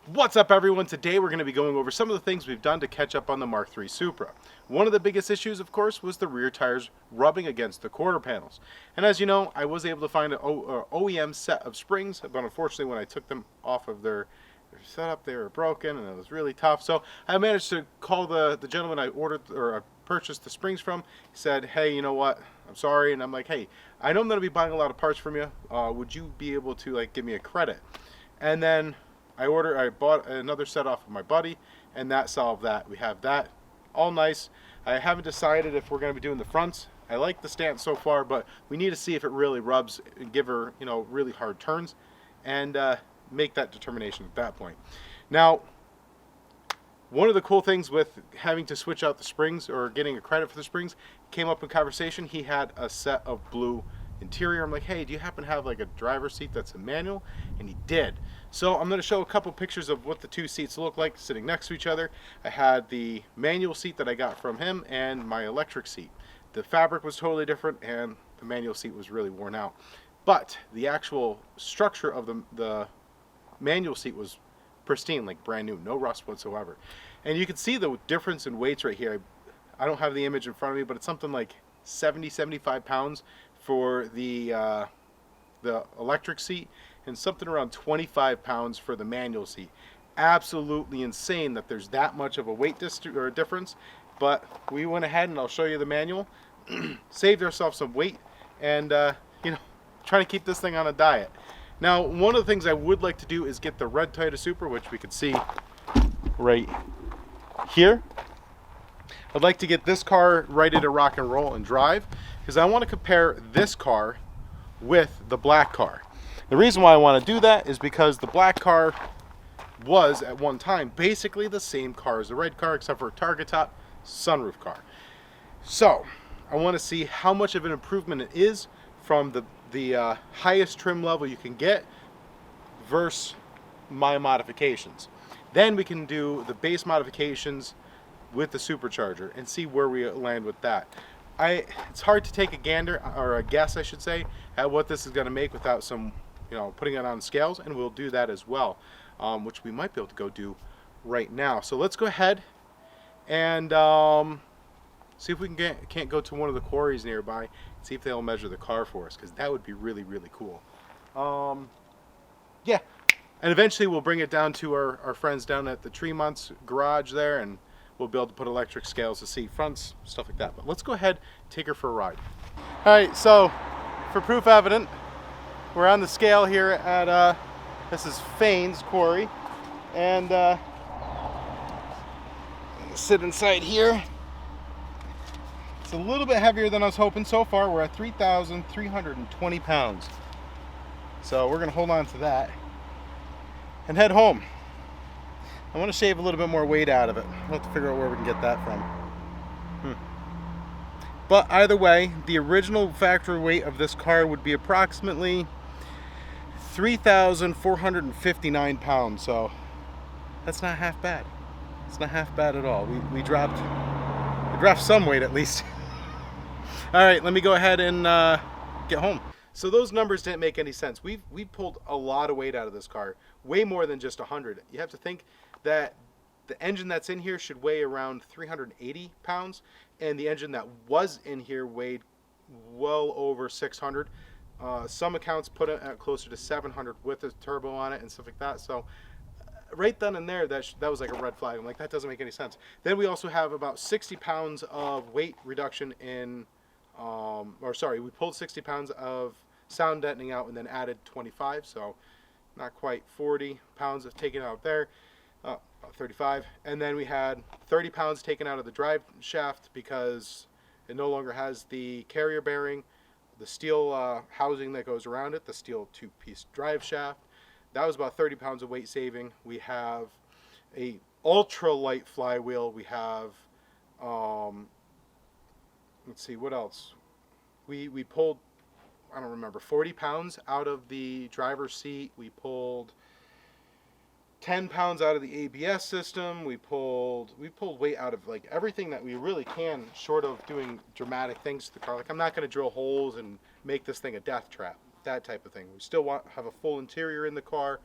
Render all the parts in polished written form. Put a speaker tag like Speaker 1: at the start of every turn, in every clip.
Speaker 1: What's up, everyone? Today we're going to be going over some of the things we've done to catch up on the Mark III Supra. One of the biggest issues, of course, was the rear tires rubbing against the quarter panels. And as you know, I was able to find an OEM set of springs, but unfortunately when I took them off of their setup, they were broken and it was really tough. So I managed to call the gentleman I ordered or I purchased the springs from. He said, hey, you know what? I'm sorry. And I'm like, hey, I know I'm going to be buying a lot of parts from you. Would you be able to give me a credit? And then I bought another set off of my buddy, and that solved that. We have that all nice. I haven't decided if we're going to be doing the fronts. I like the stance so far, but we need to see if it really rubs and give her, really hard turns, and make that determination at that point. Now, one of the cool things with having to switch out the springs or getting a credit for the springs came up in conversation. He had a set of blue interior. I'm like, hey, do you happen to have like a driver's seat that's a manual? And he did. So I'm going to show a couple pictures of what the two seats look like sitting next to each other. I had the manual seat that I got from him and my electric seat. The fabric was totally different and the manual seat was really worn out. But the actual structure of the manual seat was pristine, like brand new, no rust whatsoever. And you can see the difference in weights right here. I don't have the image in front of me, but it's something like 75 pounds for the electric seat and something around 25 pounds for the manual seat. Absolutely insane that there's that much of a weight difference, but we went ahead and I'll show you the manual, saved ourselves some weight, and trying to keep this thing on a diet. Now, one of the things I would like to do is get the red Toyota Supra, which we could see right here. I'd like to get this car ready to rock and roll and drive because I want to compare this car with the black car. The reason why I want to do that is because the black car was at one time basically the same car as the red car except for a target top sunroof car. So I want to see how much of an improvement it is from the highest trim level you can get versus my modifications. Then we can do the base modifications with the Supercharger and see where we land with that. It's hard to take a gander, or a guess I should say, at what this is going to make without some, putting it on scales, and we'll do that as well, which we might be able to go do right now. So let's go ahead and see if we can't go to one of the quarries nearby and see if they'll measure the car for us, because that would be really, really cool. Yeah, and eventually we'll bring it down to our friends down at the Tremont's garage there, and we'll be able to put electric scales to see fronts, stuff like that. But let's go ahead and take her for a ride. All right, so for proof evident, we're on the scale here at, this is Fane's quarry. And sit inside here. It's a little bit heavier than I was hoping. So far, we're at 3,320 pounds. So we're gonna hold on to that and head home. I want to shave a little bit more weight out of it. We'll have to figure out where we can get that from. But either way, the original factory weight of this car would be approximately 3,459 pounds. So that's not half bad. It's not half bad at all. We dropped some weight at least. All right, let me go ahead and get home. So those numbers didn't make any sense. We pulled a lot of weight out of this car, way more than just 100. You have to think that the engine that's in here should weigh around 380 pounds, and the engine that was in here weighed well over 600. Some accounts put it at closer to 700 with a turbo on it and stuff like that. So right then and there, that was like a red flag. I'm like, that doesn't make any sense. Then we also have about 60 pounds of weight reduction in, we pulled 60 pounds of sound deadening out and then added 25, so not quite 40 pounds of taken out there, 35. And then we had 30 pounds taken out of the drive shaft because it no longer has the carrier bearing, the steel housing that goes around it, the steel two-piece drive shaft. That was about 30 pounds of weight saving. We have a ultra light flywheel. We have, let's see, what else? We pulled, I don't remember, 40 pounds out of the driver's seat. We pulled 10 pounds out of the ABS system. We pulled weight out of like everything that we really can, short of doing dramatic things to the car. Like, I'm not going to drill holes and make this thing a death trap, that type of thing. We still have a full interior in the car.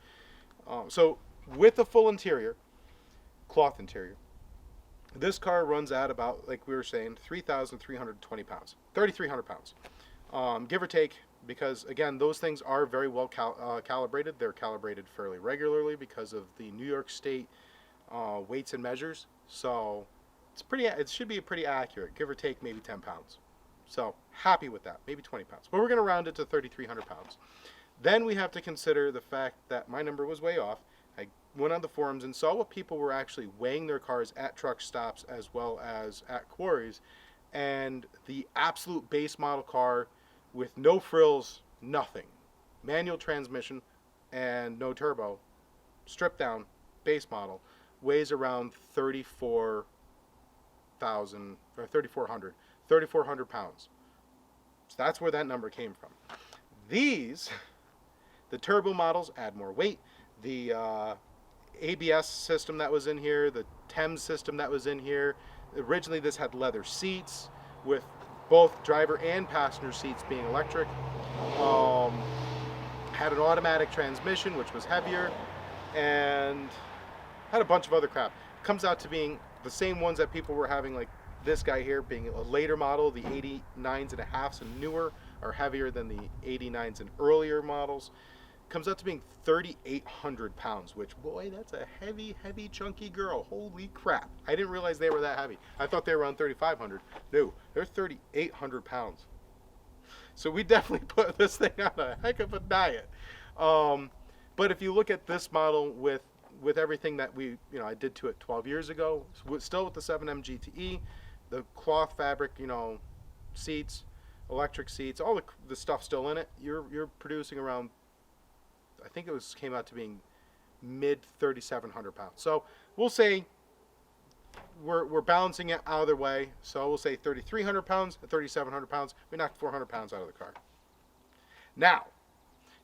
Speaker 1: So with a full interior, cloth interior, this car runs at about, like we were saying, 3,320 pounds, 3,300 pounds, give or take, because again, those things are very well calibrated. They're calibrated fairly regularly because of the New York State weights and measures. So it should be pretty accurate, give or take maybe 10 pounds. So happy with that, maybe 20 pounds. But we're going to round it to 3,300 pounds. Then we have to consider the fact that my number was way off. I went on the forums and saw what people were actually weighing their cars at truck stops as well as at quarries. And the absolute base model car with no frills, nothing, manual transmission and no turbo, stripped down, base model, weighs around 34,000 or 3,400 pounds. So that's where that number came from. These, the turbo models, add more weight. The ABS system that was in here, the TEMS system that was in here. Originally this had leather seats with both driver and passenger seats being electric. Had an automatic transmission, which was heavier, and had a bunch of other crap. Comes out to being the same ones that people were having, like this guy here being a later model. The 89s and a halves and newer are heavier than the 89s and earlier models. Comes out to being 3,800 pounds, which, boy, that's a heavy, heavy, chunky girl. Holy crap. I didn't realize they were that heavy. I thought they were around 3,500. No, they're 3,800 pounds. So we definitely put this thing on a heck of a diet. But if you look at this model with everything that I did to it 12 years ago, still with the 7M GTE, the cloth fabric, seats, electric seats, all the stuff still in it, you're producing around, I think came out to being mid 3,700 pounds. So we'll say we're balancing it either way. So we'll say 3,300 pounds and 3,700 pounds. We knocked 400 pounds out of the car. Now,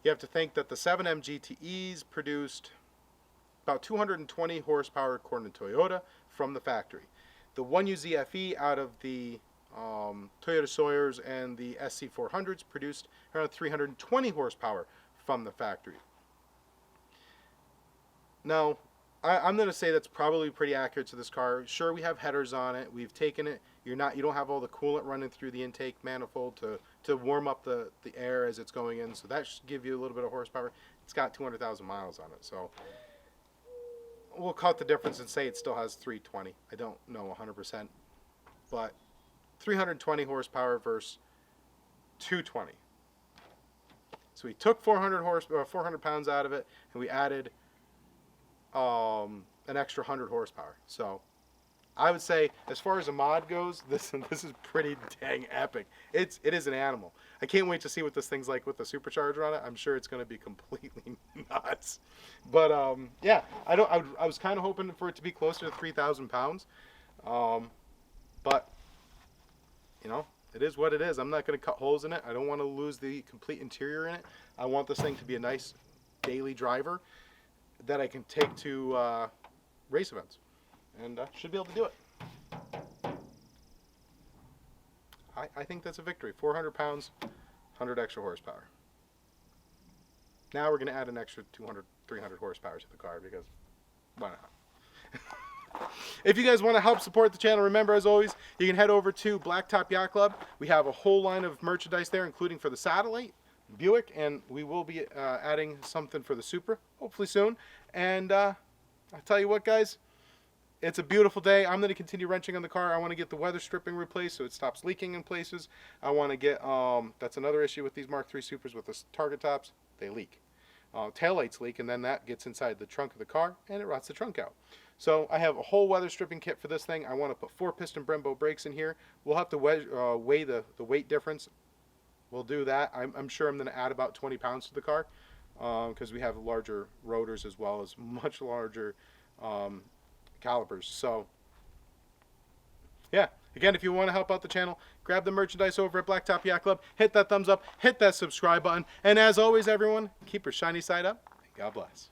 Speaker 1: you have to think that the 7M GTEs produced about 220 horsepower according to Toyota from the factory. The 1UZ-FE out of the Toyota Sawyers and the SC400s produced around 320 horsepower from the factory. Now, I'm going to say that's probably pretty accurate to this car. Sure, we have headers on it. We've taken it. You don't have all the coolant running through the intake manifold to warm up the air as it's going in. So that should give you a little bit of horsepower. It's got 200,000 miles on it. So we'll cut the difference and say it still has 320. I don't know 100%, but 320 horsepower versus 220. So we took 400 pounds out of it, and we added an extra 100 horsepower. So I would say, as far as a mod goes, this is pretty dang epic. It is an animal. I can't wait to see what this thing's like with the Supercharger on it. I'm sure it's going to be completely nuts. But yeah, I was kind of hoping for it to be closer to 3,000 pounds. But it is what it is. I'm not going to cut holes in it. I don't want to lose the complete interior in it. I want this thing to be a nice daily driver that I can take to race events, and should be able to do it. I think that's a victory. 400 pounds, 100 extra horsepower. Now we're going to add an extra 200, 300 horsepower to the car, because why not? If you guys want to help support the channel, remember, as always, you can head over to Blacktop Yacht Club. We have a whole line of merchandise there, including for the Satellite, Buick, and we will be adding something for the Supra, hopefully soon. And I'll tell you what, guys, it's a beautiful day. I'm going to continue wrenching on the car. I want to get the weather stripping replaced so it stops leaking in places. I want to get, that's another issue with these Mark III Supras with the target tops, they leak. Taillights leak, and then that gets inside the trunk of the car, and it rots the trunk out. So I have a whole weather stripping kit for this thing. I want to put 4-piston Brembo brakes in here. We'll have to weigh the weight difference. We'll do that. I'm sure I'm going to add about 20 pounds to the car because we have larger rotors as well as much larger calipers. So yeah, again, if you want to help out the channel, grab the merchandise over at Blacktop Yacht Club. Hit that thumbs up, hit that subscribe button, and as always, everyone, keep your shiny side up, and God bless.